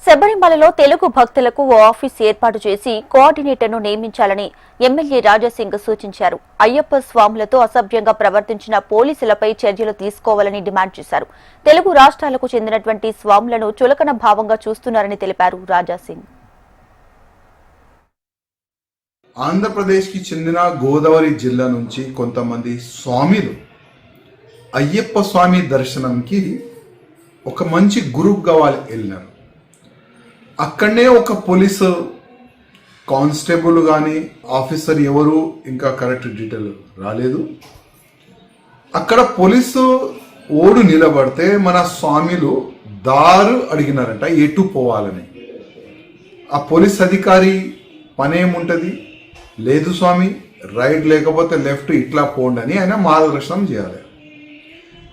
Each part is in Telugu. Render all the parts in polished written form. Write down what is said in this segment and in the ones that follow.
శబరిమలలో తెలుగు భక్తులకు ఓ ఆఫీస్ ఏర్పాటు చేసి కోఆర్డినేటర్ను నియమించాలని ఎమ్మెల్యే రాజాసింగ్ సూచించారు. అయ్యప్ప స్వాములతో అసభ్యంగా ప్రవర్తించిన పోలీసులపై చర్యలు తీసుకోవాలని డిమాండ్ చేశారు. తెలుగు రాష్ట్రాలకు చెందినటువంటి స్వాములను చులకన భావంగా చూస్తున్నారని తెలిపారు రాజాసింగ్. ఆంధ్రప్రదేశ్కి చెందిన గోదావరి జిల్లా నుంచి కొంతమంది స్వామిలు అయ్యప్ప స్వామి దర్శనంకి ఒక మంచి గ్రూప్గా వాళ్ళు వెళ్ళినారు. అక్కడనే ఒక పోలీసు కానిస్టేబుల్ కానీ ఆఫీసర్ ఎవరు ఇంకా కరెక్ట్ డీటెయిల్ రాలేదు. అక్కడ పోలీసు ఓడు నిలబడితే మన స్వామిలు దారు అడిగినారంట ఎటు పోవాలని. ఆ పోలీస్ అధికారి పనేముంటుంది, లేదు స్వామి రైట్ లేకపోతే లెఫ్ట్ ఇట్లా పోండి అని ఆయన మార్గదర్శనం చేయాలి.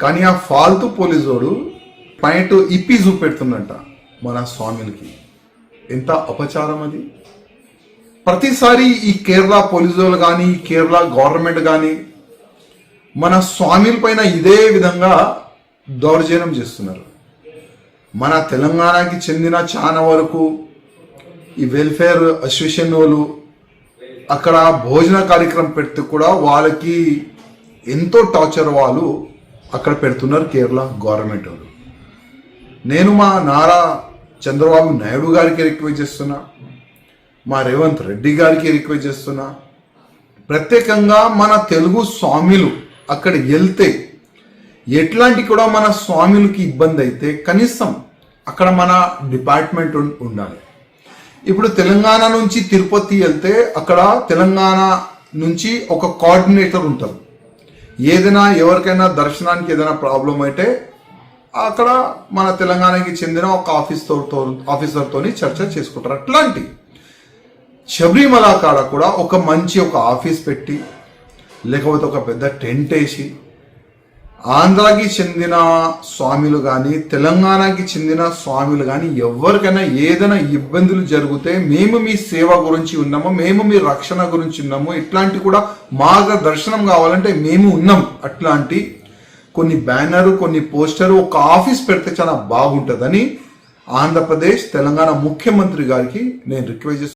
కానీ ఆ ఫాల్తూ పోలీసోడు పాయింట్ ఇప్పి చూపెడుతుందంట మన స్వామిలకి. ఎంత అపచారం అది! ప్రతిసారి ఈ కేరళ పోలీసులు కానీ కేరళ గవర్నమెంట్ కానీ మన స్వామిల పైన ఇదే విధంగా దౌర్జన్యం చేస్తున్నారు. మన తెలంగాణకి చెందిన చాలా వరకు ఈ వెల్ఫేర్ అసోసియేషన్ వాళ్ళు అక్కడ భోజన కార్యక్రమం పెడితే కూడా వాళ్ళకి ఎంతో టార్చర్ వాళ్ళు అక్కడ పెడుతున్నారు కేరళ గవర్నమెంట్ వాళ్ళు. నేను మా నారా చంద్రబాబు నాయుడు గారికి రిక్వెస్ట్ చేస్తున్నా, మా రేవంత్ రెడ్డి గారికి రిక్వెస్ట్ చేస్తున్నా, ప్రత్యేకంగా మన తెలుగు స్వామిలు అక్కడ వెళ్తే ఎట్లాంటి కూడా మన స్వామిలకి ఇబ్బంది అయితే కనీసం అక్కడ మన డిపార్ట్మెంట్ ఉండాలి. ఇప్పుడు తెలంగాణ నుంచి తిరుపతి వెళ్తే అక్కడ తెలంగాణ నుంచి ఒక కోఆర్డినేటర్ ఉంటారు. ఏదైనా ఎవరికైనా దర్శనానికి ఏదైనా ప్రాబ్లం అయితే అక్కడ మన తెలంగాణకి చెందిన ఒక ఆఫీసర్తో చర్చ చేసుకుంటారు. అట్లాంటి శబరిమల కాడ కూడా ఒక మంచి ఒక ఆఫీస్ పెట్టి లేకపోతే ఒక పెద్ద టెంట్ వేసి ఆంధ్రాకి చెందిన స్వామిలు కానీ తెలంగాణకి చెందిన స్వామిలు కానీ ఎవరికైనా ఏదైనా ఇబ్బందులు జరిగితే మేము మీ సేవ గురించి ఉన్నాము, మేము మీ రక్షణ గురించి ఉన్నాము, ఇట్లాంటి కూడా మార్గదర్శనం కావాలంటే మేము ఉన్నాం. అట్లాంటి కొన్ని బ్యానరు కొన్ని పోస్టరు ఒక ఆఫీస్ పెడితే చాలా బాగుంటుందని ఆంధ్రప్రదేశ్ తెలంగాణ ముఖ్యమంత్రి గారికి నేను రిక్వెస్ట్ చేస్తున్నాను.